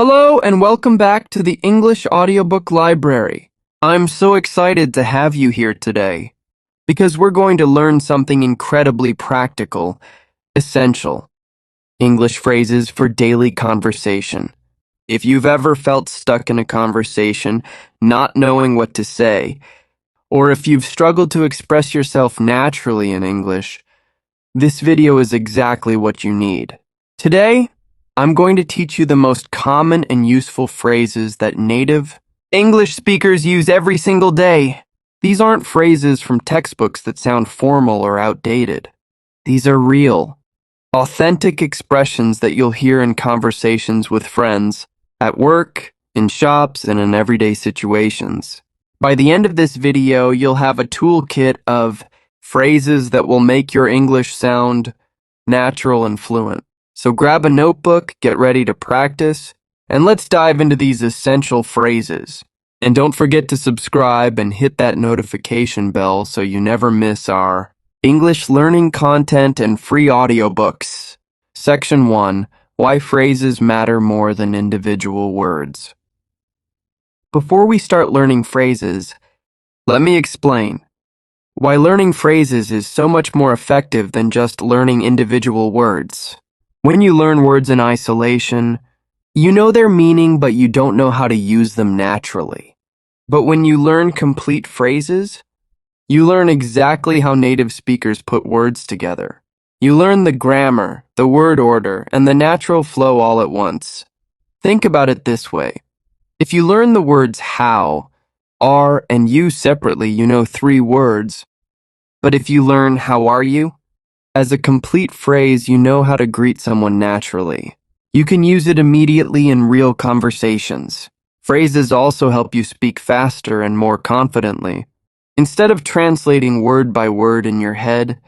Hello and welcome back to the English Audiobook Library. I'm so excited to have you here today because we're going to learn something incredibly practical, essential, English phrases for daily conversation. If you've ever felt stuck in a conversation, not knowing what to say, or if you've struggled to express yourself naturally in English, this video is exactly what you need. Today, I'm going to teach you the most common and useful phrases that native English speakers use every single day. These aren't phrases from textbooks that sound formal or outdated. These are real, authentic expressions that you'll hear in conversations with friends, at work, in shops, and in everyday situations. By the end of this video, you'll have a toolkit of phrases that will make your English sound natural and fluent. So grab a notebook, get ready to practice, and let's dive into these essential phrases. And don't forget to subscribe and hit that notification bell so you never miss our English learning content and free audiobooks. Section 1. Why phrases matter more than individual words. Before we start learning phrases, let me explain why learning phrases is so much more effective than just learning individual words. When you learn words in isolation, you know their meaning, but you don't know how to use them naturally. But when you learn complete phrases, you learn exactly how native speakers put words together. You learn the grammar, the word order, and the natural flow all at once. Think about it this way. If you learn the words how, are, and you separately, you know 3 words. But if you learn how are you, as a complete phrase, you know how to greet someone naturally. You can use it immediately in real conversations. Phrases also help you speak faster and more confidently. Instead of translating word by word in your head,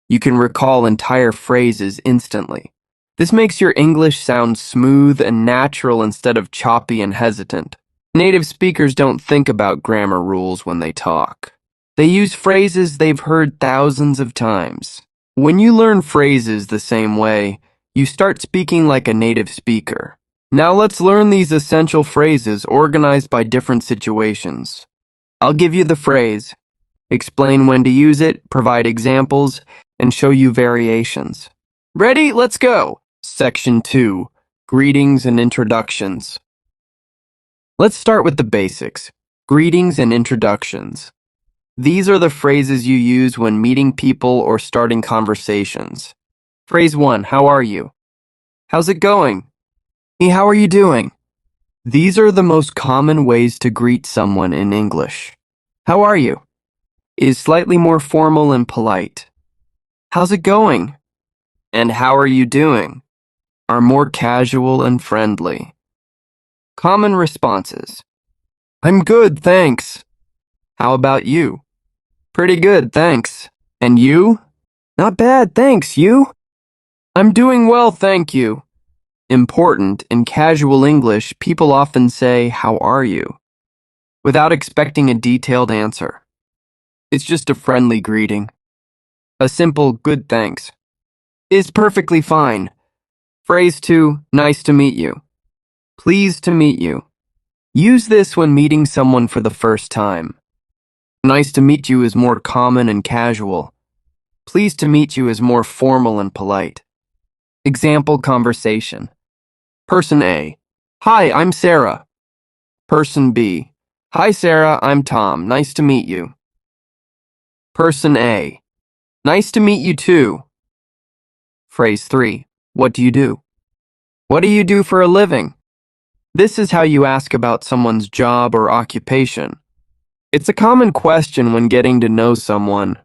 you can recall entire phrases instantly. This makes your English sound smooth and natural instead of choppy and hesitant. Native speakers don't think about grammar rules when they talk. They use phrases they've heard thousands of times. When you learn phrases the same way, you start speaking like a native speaker. Now let's learn these essential phrases organized by different situations. I'll give you the phrase, explain when to use it, provide examples, and show you variations. Ready? Let's go! Section 2. Greetings and introductions. Let's start with the basics. Greetings and introductions. These are the phrases you use when meeting people or starting conversations. Phrase 1, how are you? How's it going? Hey, how are you doing? These are the most common ways to greet someone in English. How are you? Is slightly more formal and polite. How's it going? And how are you doing? Are more casual and friendly. Common responses. I'm good, thanks. How about you? Pretty good, thanks. And you? Not bad, thanks. You? I'm doing well, thank you. Important, in casual English, people often say, how are you? Without expecting a detailed answer. It's just a friendly greeting. A simple good thanks is perfectly fine. Phrase 2, nice to meet you. Pleased to meet you. Use this when meeting someone for the first time. Nice to meet you is more common and casual. Pleased to meet you is more formal and polite. Example conversation. Person A. Hi, I'm Sarah. Person B. Hi, Sarah, I'm Tom. Nice to meet you. Person A. Nice to meet you too. Phrase 3. What do you do? What do you do for a living? This is how you ask about someone's job or occupation. It's a common question when getting to know someone.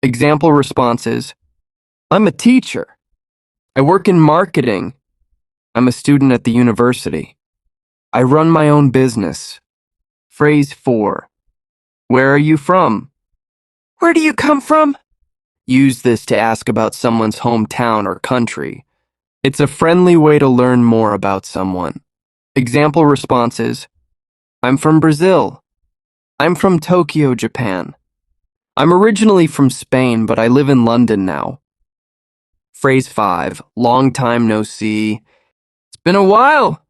Example responses. I'm a teacher. I work in marketing. I'm a student at the university. I run my own business. Phrase 4. Where are you from? Where do you come from? Use this to ask about someone's hometown or country. It's a friendly way to learn more about someone. Example responses. I'm from Brazil. I'm from Tokyo, Japan. I'm originally from Spain, but I live in London now. Phrase 5. Long time no see. It's been a while.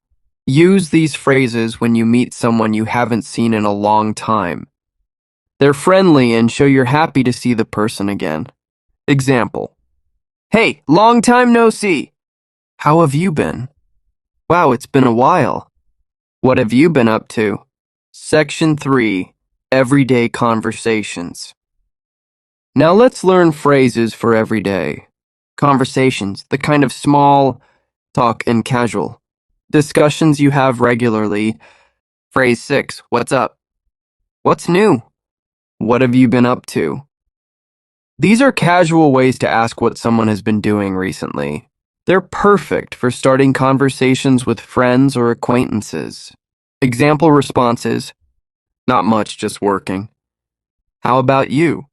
Use these phrases when you meet someone you haven't seen in a long time. They're friendly and show you're happy to see the person again. Example: Hey, long time no see. How have you been? Wow, it's been a while. What have you been up to? Section 3. Everyday Conversations. Now let's learn phrases for everyday conversations, the kind of small talk and casual discussions you have regularly. Phrase 6. What's up? What's new? What have you been up to? These are casual ways to ask what someone has been doing recently. They're perfect for starting conversations with friends or acquaintances. Example responses: Not much, just working. How about you?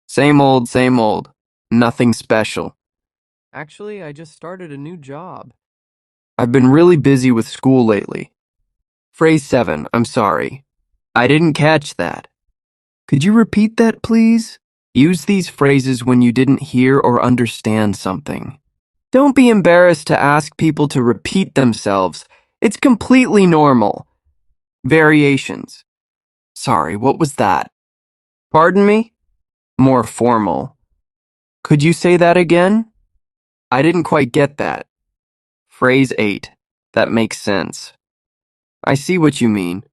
Same old, same old. Nothing special. Actually, I just started a new job. I've been really busy with school lately. Phrase 7. I'm sorry. I didn't catch that. Could you repeat that, please? Use these phrases when you didn't hear or understand something. Don't be embarrassed to ask people to repeat themselves. It's completely normal. Variations. Sorry, what was that? Pardon me? More formal. Could you say that again? I didn't quite get that. Phrase 8. That makes sense. I see what you mean.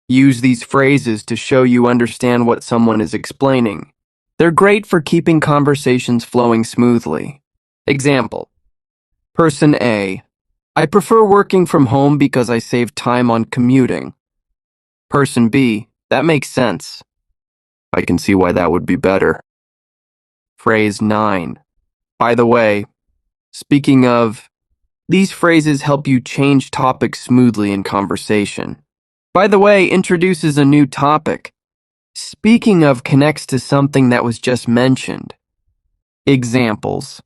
Use these phrases to show you understand what someone is explaining. They're great for keeping conversations flowing smoothly. Example: Person A: I prefer working from home because I save time on commuting. Person B: That makes sense. I can see why that would be better. Phrase 9. By the way, speaking of, these phrases help you change topics smoothly in conversation. By the way introduces a new topic. Speaking of connects to something that was just mentioned. Examples: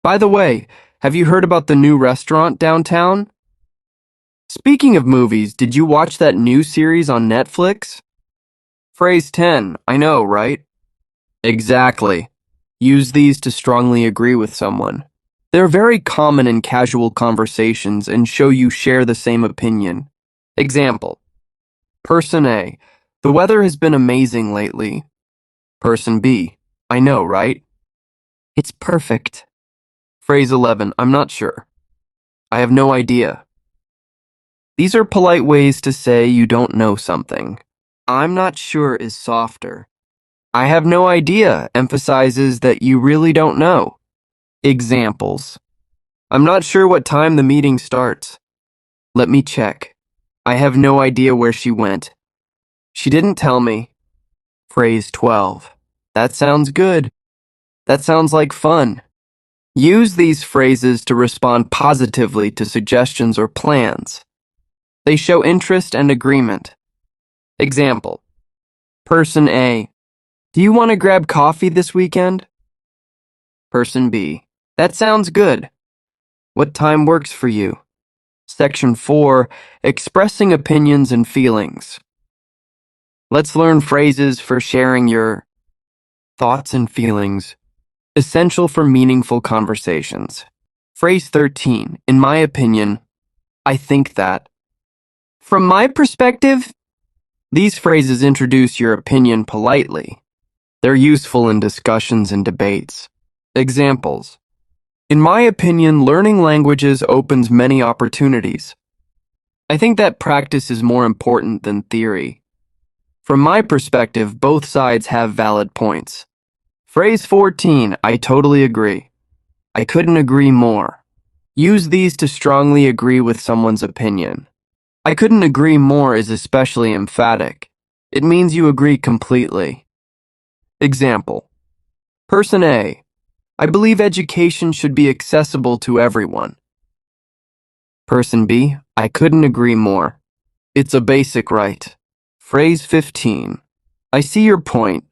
By the way, have you heard about the new restaurant downtown? Speaking of movies, did you watch that new series on Netflix? Phrase 10. I know, right? Exactly. Use these to strongly agree with someone. They're very common in casual conversations and show you share the same opinion. Example: Person A: The weather has been amazing lately. Person B: I know, right? It's perfect. Phrase 11. I'm not sure. I have no idea. These are polite ways to say you don't know something. I'm not sure is softer. I have no idea emphasizes that you really don't know. Examples: I'm not sure what time the meeting starts. Let me check. I have no idea where she went. She didn't tell me. Phrase 12. That sounds good. That sounds like fun. Use these phrases to respond positively to suggestions or plans. They show interest and agreement. Example: Person A: Do you want to grab coffee this weekend? Person B: That sounds good. What time works for you? Section 4. Expressing opinions and feelings. Let's learn phrases for sharing your thoughts and feelings, essential for meaningful conversations. Phrase 13. In my opinion, I think that. From my perspective, these phrases introduce your opinion politely. They're useful in discussions and debates. Examples: In my opinion, learning languages opens many opportunities. I think that practice is more important than theory. From my perspective, both sides have valid points. Phrase 14. I totally agree. I couldn't agree more. Use these to strongly agree with someone's opinion. I couldn't agree more is especially emphatic. It means you agree completely. Example: Person A: I believe education should be accessible to everyone. Person B: I couldn't agree more. It's a basic right. Phrase 15. I see your point.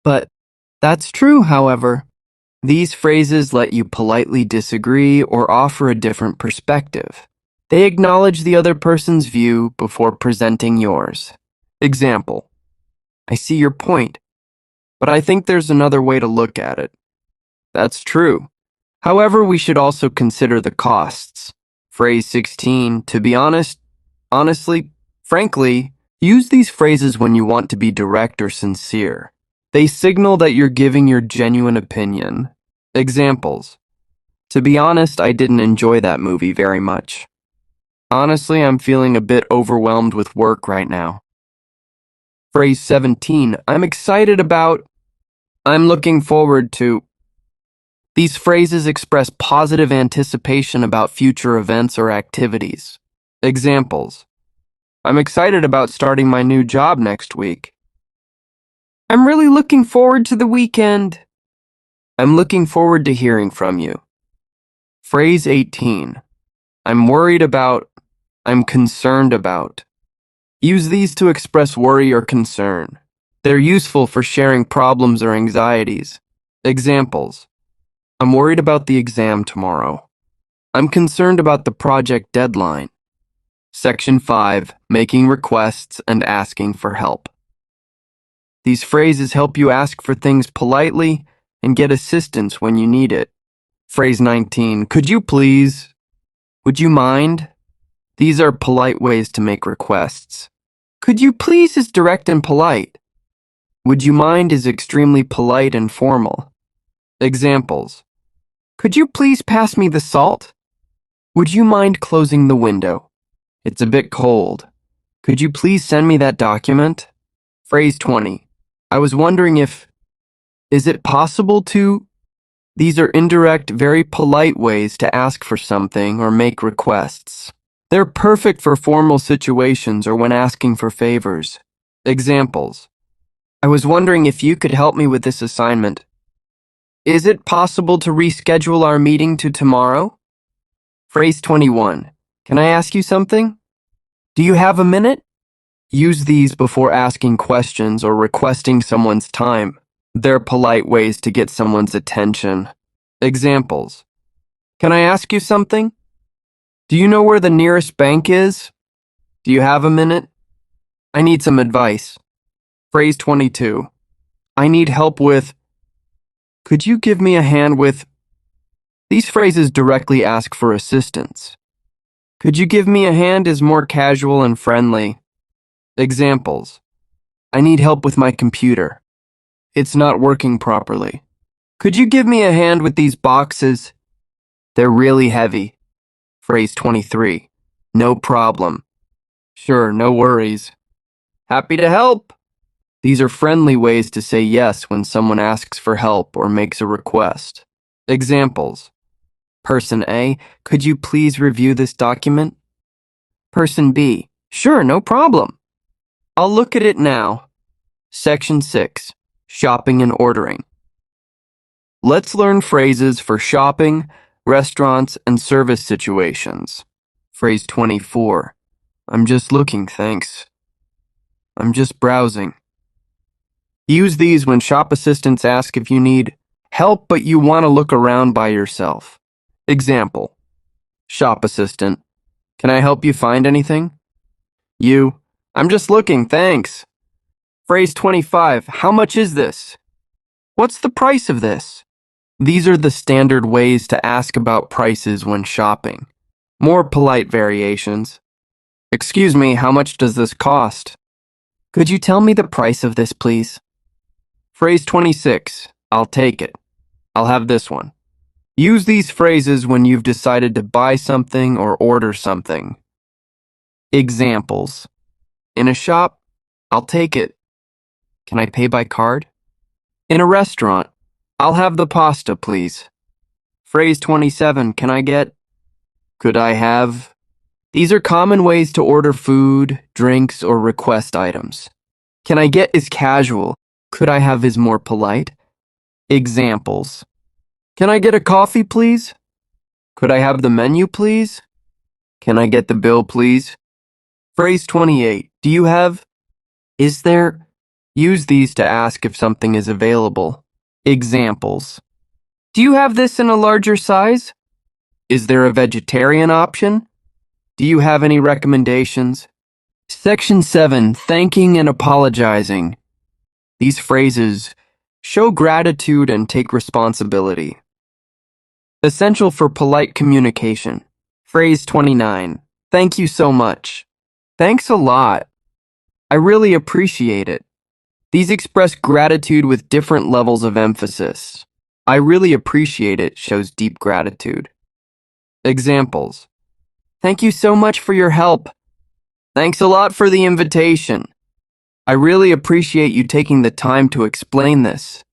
But that's true, however. These phrases let you politely disagree or offer a different perspective. They acknowledge the other person's view before presenting yours. Example: I see your point, but I think there's another way to look at it. That's true. However, we should also consider the costs. Phrase 16. To be honest, Honestly, frankly, use these phrases when you want to be direct or sincere. They signal that you're giving your genuine opinion. Examples. To be honest, I didn't enjoy that movie very much. Honestly, I'm feeling a bit overwhelmed with work right now. Phrase 17. I'm excited about. I'm looking forward to. These phrases express positive anticipation about future events or activities. Examples. I'm excited about starting my new job next week. I'm really looking forward to the weekend. I'm looking forward to hearing from you. Phrase 18. I'm worried about. I'm concerned about. Use these to express worry or concern. They're useful for sharing problems or anxieties. Examples. I'm worried about the exam tomorrow. I'm concerned about the project deadline. Section 5. Making requests and asking for help. These phrases help you ask for things politely and get assistance when you need it. Phrase 19. Could you please? Would you mind? These are polite ways to make requests. Could you please is direct and polite. Would you mind is extremely polite and formal. Examples. Could you please pass me the salt? Would you mind closing the window? It's a bit cold. Could you please send me that document? Phrase 20. I was wondering if. Is it possible to? These are indirect, very polite ways to ask for something or make requests. They're perfect for formal situations or when asking for favors. Examples. I was wondering if you could help me with this assignment. Is it possible to reschedule our meeting to tomorrow? Phrase 21. Can I ask you something? Do you have a minute? Use these before asking questions or requesting someone's time. They're polite ways to get someone's attention. Examples. Can I ask you something? Do you know where the nearest bank is? Do you have a minute? I need some advice. Phrase 22. I need help with. Could you give me a hand with? These phrases directly ask for assistance. Could you give me a hand is more casual and friendly. Examples. I need help with my computer. It's not working properly. Could you give me a hand with these boxes? They're really heavy. Phrase 23. No problem. Sure, no worries. Happy to help. These are friendly ways to say yes when someone asks for help or makes a request. Examples. Person A, could you please review this document? Person B, sure, no problem. I'll look at it now. Section 6. Shopping and ordering. Let's learn phrases for shopping, restaurants, and service situations. Phrase 24. I'm just looking, thanks. I'm just browsing. Use these when shop assistants ask if you need help but you want to look around by yourself. Example. Shop assistant. Can I help you find anything? You. I'm just looking, thanks. Phrase 25. How much is this? What's the price of this? These are the standard ways to ask about prices when shopping. More polite variations. Excuse me, how much does this cost? Could you tell me the price of this, please? Phrase 26. I'll take it. I'll have this one. Use these phrases when you've decided to buy something or order something. Examples. In a shop, I'll take it. Can I pay by card? In a restaurant, I'll have the pasta, please. Phrase 27. Can I get? Could I have? These are common ways to order food, drinks, or request items. Can I get is casual. Could I have is more polite. Examples. Can I get a coffee, please? Could I have the menu, please? Can I get the bill, please? Phrase 28. Do you have? Is there? Use these to ask if something is available. Examples. Do you have this in a larger size? Is there a vegetarian option? Do you have any recommendations? Section 7. Thanking and apologizing. These phrases show gratitude and take responsibility. Essential for polite communication. Phrase 29. Thank you so much. Thanks a lot. I really appreciate it. These express gratitude with different levels of emphasis. I really appreciate it shows deep gratitude. Examples. Thank you so much for your help. Thanks a lot for the invitation. I really appreciate you taking the time to explain this.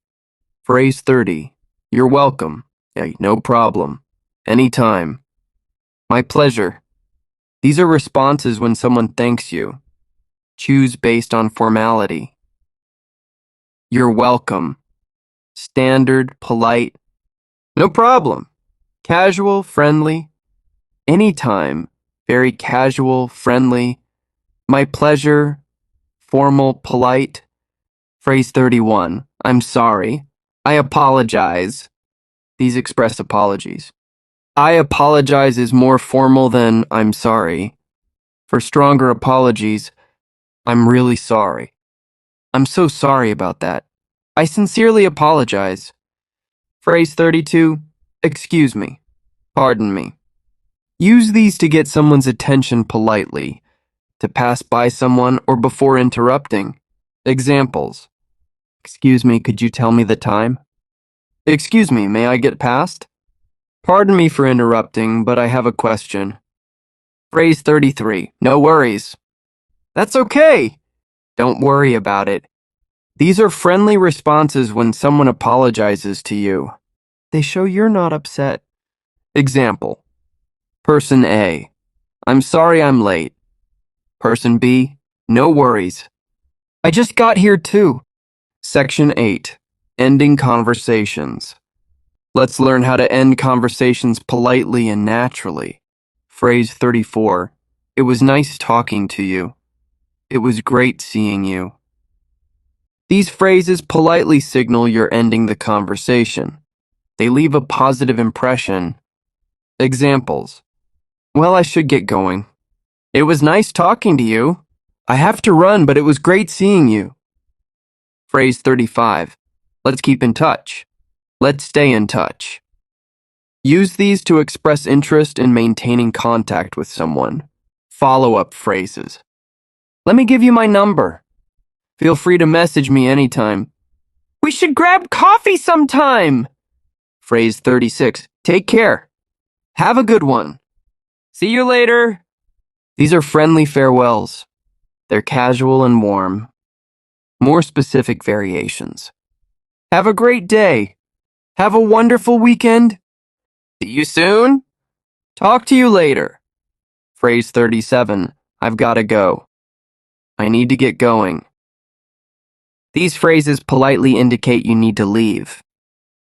Phrase 30. You're welcome. Yeah, no problem. Anytime. My pleasure. These are responses when someone thanks you. Choose based on formality. You're welcome. Standard, polite. No problem. Casual, friendly. Anytime. Very casual, friendly. My pleasure. Formal, polite. Phrase 31. I'm sorry. I apologize. These express apologies. I apologize is more formal than I'm sorry. For stronger apologies, I'm really sorry. I'm so sorry about that. I sincerely apologize. Phrase 32. Excuse me. Pardon me. Use these to get someone's attention politely, to pass by someone or before interrupting. Examples. Excuse me, could you tell me the time? Excuse me, may I get past? Pardon me for interrupting, but I have a question. Phrase 33. No worries. That's okay. Don't worry about it. These are friendly responses when someone apologizes to you. They show you're not upset. Example. Person A. I'm sorry I'm late. Person B. No worries. I just got here too. Section 8. Ending conversations. Let's learn how to end conversations politely and naturally. Phrase 34. It was nice talking to you. It was great seeing you. These phrases politely signal you're ending the conversation. They leave a positive impression. Examples. Well, I should get going. It was nice talking to you. I have to run, but it was great seeing you. Phrase 35. Let's keep in touch. Let's stay in touch. Use these to express interest in maintaining contact with someone. Follow-up phrases. Let me give you my number. Feel free to message me anytime. We should grab coffee sometime. Phrase 36. Take care. Have a good one. See you later. These are friendly farewells. They're casual and warm. More specific variations. Have a great day. Have a wonderful weekend. See you soon. Talk to you later. Phrase 37. I've gotta go. I need to get going. These phrases politely indicate you need to leave.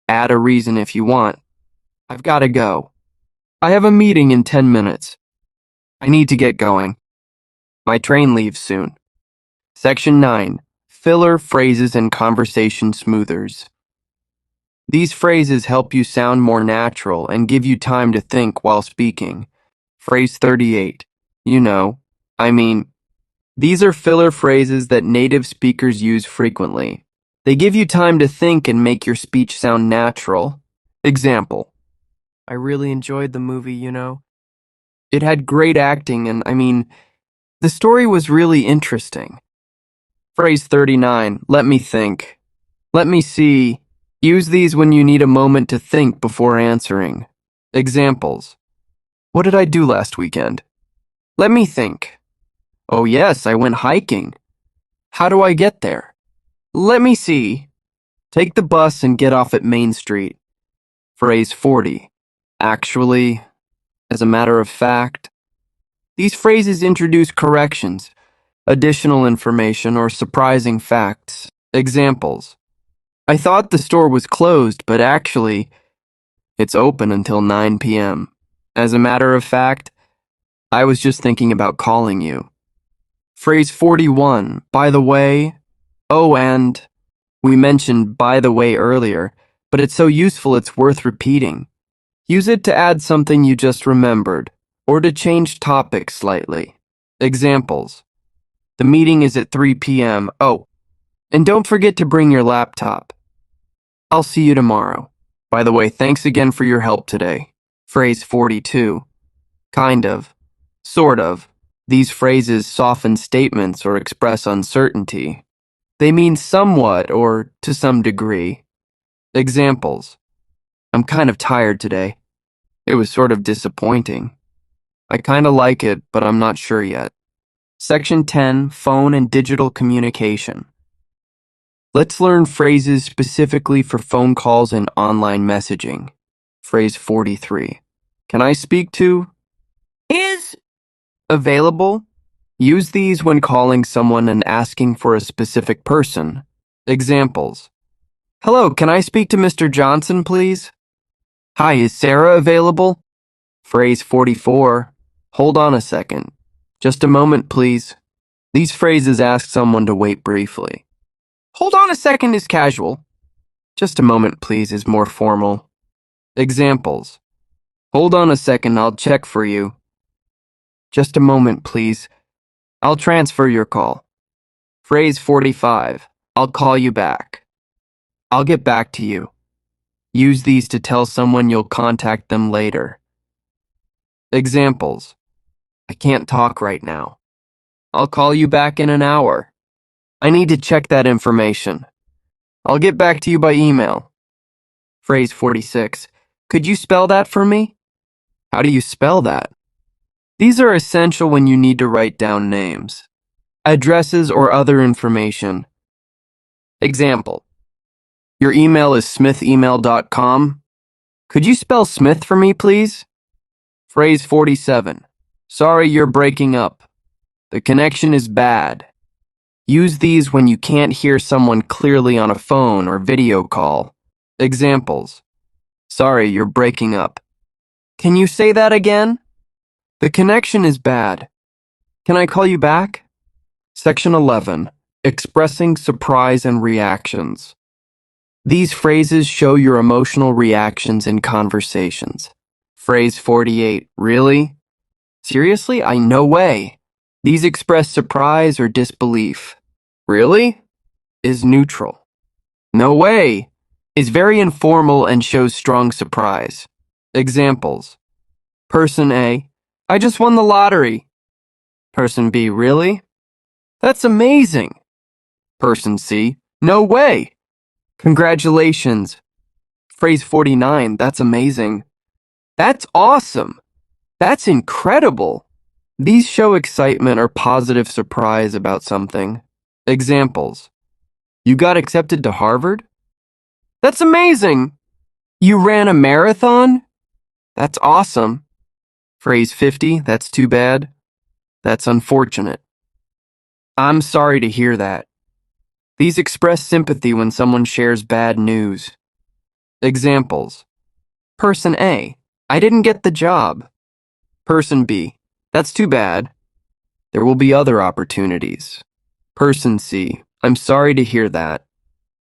Add a reason if you want. I've gotta go. I have a meeting in 10 minutes. I need to get going. My train leaves soon. Section 9. Filler phrases and conversation smoothers. These phrases help you sound more natural and give you time to think while speaking. Phrase 38. You know, I mean. These are filler phrases that native speakers use frequently. They give you time to think and make your speech sound natural. Example. I really enjoyed the movie, you know. It had great acting and, the story was really interesting. Phrase 39. Let me think. Let me see. Use these when you need a moment to think before answering. Examples. What did I do last weekend? Let me think. Oh yes, I went hiking. How do I get there? Let me see. Take the bus and get off at Main Street. Phrase 40. Actually, as a matter of fact. These phrases introduce corrections, additional information, or surprising facts. Examples. I thought the store was closed, but actually, it's open until 9 p.m. As a matter of fact, I was just thinking about calling you. Phrase 41. By the way. Oh, and we mentioned by the way earlier, but it's so useful it's worth repeating. Use it to add something you just remembered, or to change topics slightly. Examples. The meeting is at 3 p.m. Oh, and don't forget to bring your laptop. I'll see you tomorrow. By the way, thanks again for your help today. Phrase 42. Kind of. Sort of. These phrases soften statements or express uncertainty. They mean somewhat or to some degree. Examples: I'm kind of tired today. It was sort of disappointing. I kind of like it, but I'm not sure yet. Section 10, Phone and Digital Communication. Let's learn phrases specifically for phone calls and online messaging. Phrase 43. Can I speak to? Is available. Use these when calling someone and asking for a specific person. Examples: Hello, can I speak to Mr. Johnson, please? Hi, is Sarah available? Phrase 44. Hold on a second. Just a moment, please. These phrases ask someone to wait briefly. Hold on a second is casual. Just a moment, please is more formal. Examples: Hold on a second, I'll check for you. Just a moment, please. I'll transfer your call. Phrase 45. I'll call you back. I'll get back to you. Use these to tell someone you'll contact them later. Examples: I can't talk right now. I'll call you back in an hour. I need to check that information. I'll get back to you by email. Phrase 46. Could you spell that for me? How do you spell that? These are essential when you need to write down names, addresses, or other information. Example: Your email is smithemail.com. Could you spell Smith for me, please? Phrase 47. Sorry, you're breaking up. The connection is bad. Use these when you can't hear someone clearly on a phone or video call. Examples: Sorry, you're breaking up. Can you say that again? The connection is bad. Can I call you back? Section 11. Expressing surprise and reactions. These phrases show your emotional reactions in conversations. Phrase 48. Really? Seriously? No way. These express surprise or disbelief. Really? Is neutral. No way is very informal and shows strong surprise. Examples: Person A: I just won the lottery. Person B: Really? That's amazing. Person C: No way. Congratulations. Phrase 49. That's amazing. That's awesome. That's incredible. These show excitement or positive surprise about something. Examples: You got accepted to Harvard? That's amazing. You ran a marathon? That's awesome. Phrase 50. That's too bad. That's unfortunate. I'm sorry to hear that. These express sympathy when someone shares bad news. Examples: Person A: I didn't get the job. Person B: That's too bad. There will be other opportunities. Person C: I'm sorry to hear that.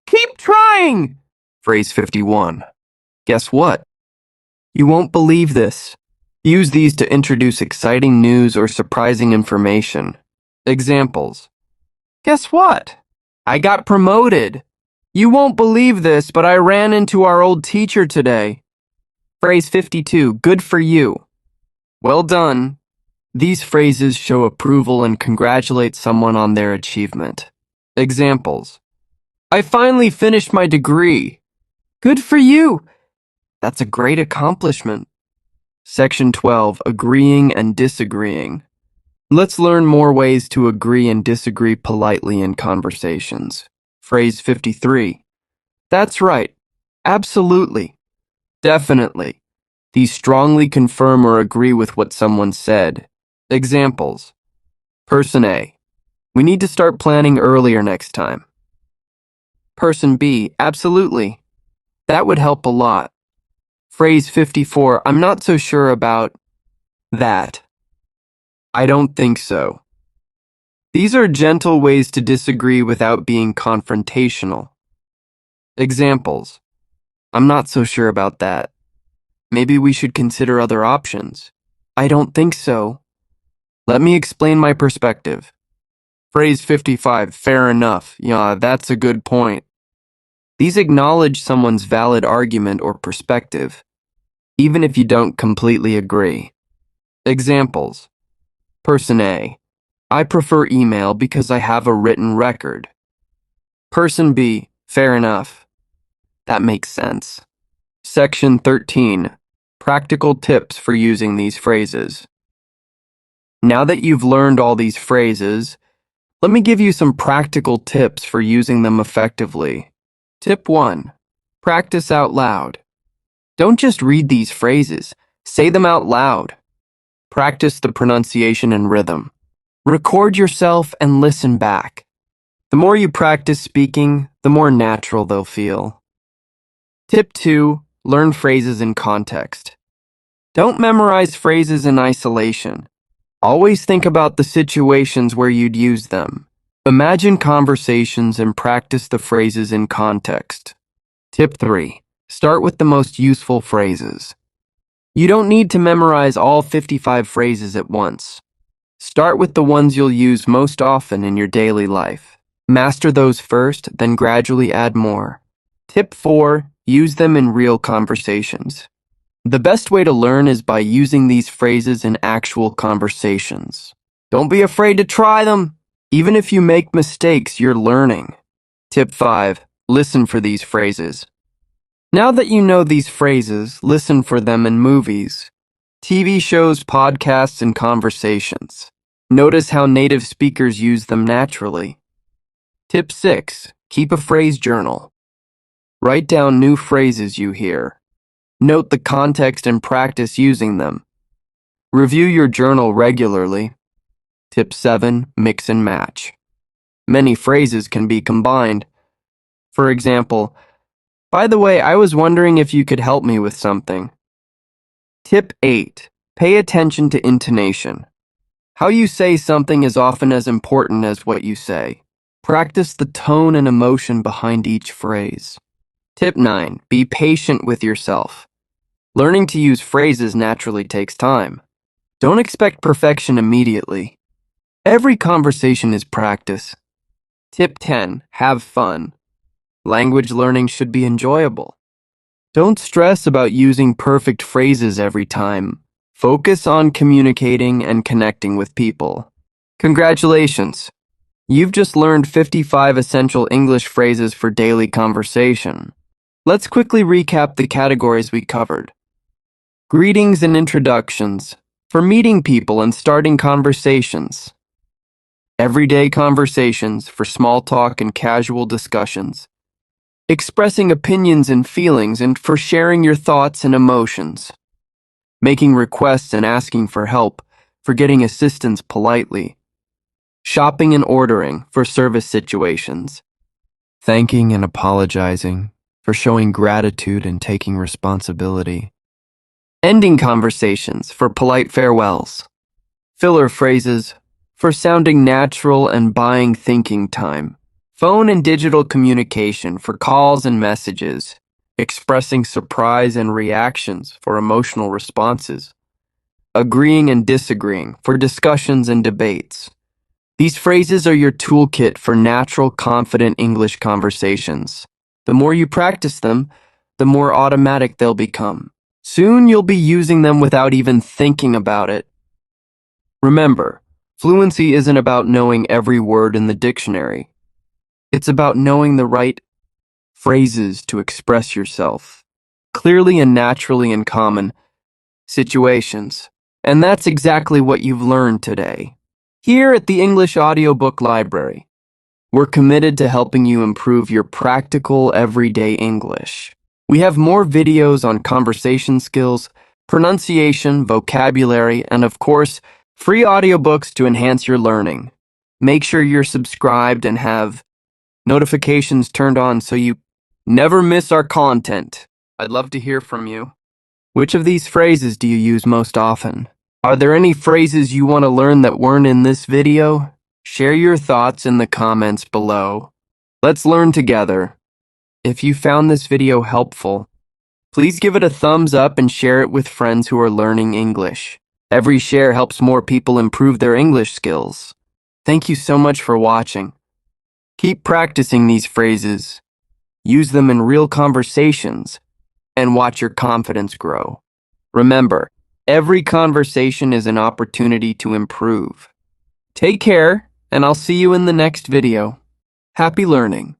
Keep trying! Phrase 51. Guess what? You won't believe this. Use these to introduce exciting news or surprising information. Examples: Guess what? I got promoted. You won't believe this, but I ran into our old teacher today. Phrase 52. Good for you. Well done. These phrases show approval and congratulate someone on their achievement. Examples: I finally finished my degree. Good for you. That's a great accomplishment. Section 12. Agreeing and disagreeing. Let's learn more ways to agree and disagree politely in conversations. Phrase 53. That's right. Absolutely. Definitely. These strongly confirm or agree with what someone said. Examples: Person A: We need to start planning earlier next time. Person B: Absolutely. That would help a lot. Phrase 54. I'm not so sure about that. I don't think so. These are gentle ways to disagree without being confrontational. Examples: I'm not so sure about that. Maybe we should consider other options. I don't think so. Let me explain my perspective. Phrase 55. Fair enough. Yeah, that's a good point. These acknowledge someone's valid argument or perspective, even if you don't completely agree. Examples: Person A. I prefer email because I have a written record. Person B. Fair enough. That makes sense. Section 13. Practical tips for using these phrases. Now that you've learned all these phrases, let me give you some practical tips for using them effectively. Tip 1. Practice out loud. Don't just read these phrases, say them out loud. Practice the pronunciation and rhythm. Record yourself and listen back. The more you practice speaking, the more natural they'll feel. Tip 2. Learn phrases in context. Don't memorize phrases in isolation. Always think about the situations where you'd use them. Imagine conversations and practice the phrases in context. Tip 3. Start with the most useful phrases. You don't need to memorize all 55 phrases at once. Start with the ones you'll use most often in your daily life. Master those first, then gradually add more. Tip 4. Use them in real conversations. The best way to learn is by using these phrases in actual conversations. Don't be afraid to try them. Even if you make mistakes, you're learning. Tip 5. Listen for these phrases. Now that you know these phrases, listen for them in movies, TV shows, podcasts, and conversations. Notice how native speakers use them naturally. Tip 6. Keep a phrase journal. Write down new phrases you hear. Note the context and practice using them. Review your journal regularly. Tip 7. Mix and match. Many phrases can be combined. For example, by the way, I was wondering if you could help me with something. Tip 8. Pay attention to intonation. How you say something is often as important as what you say. Practice the tone and emotion behind each phrase. Tip 9. Be patient with yourself. Learning to use phrases naturally takes time. Don't expect perfection immediately. Every conversation is practice. Tip 10. Have fun. Language learning should be enjoyable. Don't stress about using perfect phrases every time. Focus on communicating and connecting with people. Congratulations! You've just learned 55 essential English phrases for daily conversation. Let's quickly recap the categories we covered. Greetings and introductions, for meeting people and starting conversations. Everyday conversations, for small talk and casual discussions. Expressing opinions and feelings and for sharing your thoughts and emotions. Making requests and asking for help, for getting assistance politely. Shopping and ordering, for service situations. Thanking and apologizing, for showing gratitude and taking responsibility. Ending conversations, for polite farewells. Filler phrases, for sounding natural and buying thinking time. Phone and digital communication, for calls and messages. Expressing surprise and reactions, for emotional responses. Agreeing and disagreeing, for discussions and debates. These phrases are your toolkit for natural, confident English conversations. The more you practice them, the more automatic they'll become. Soon you'll be using them without even thinking about it. Remember, fluency isn't about knowing every word in the dictionary. It's about knowing the right phrases to express yourself clearly and naturally in common situations. And that's exactly what you've learned today. Here at the English Audiobook Library, we're committed to helping you improve your practical everyday English. We have more videos on conversation skills, pronunciation, vocabulary, and of course, free audiobooks to enhance your learning. Make sure you're subscribed and have notifications turned on so you never miss our content. I'd love to hear from you. Which of these phrases do you use most often? Are there any phrases you want to learn that weren't in this video? Share your thoughts in the comments below. Let's learn together. If you found this video helpful, please give it a thumbs up and share it with friends who are learning English. Every share helps more people improve their English skills. Thank you so much for watching. Keep practicing these phrases, use them in real conversations, and watch your confidence grow. Remember, Every conversation is an opportunity to improve. Take care, and I'll see you in the next video. Happy learning.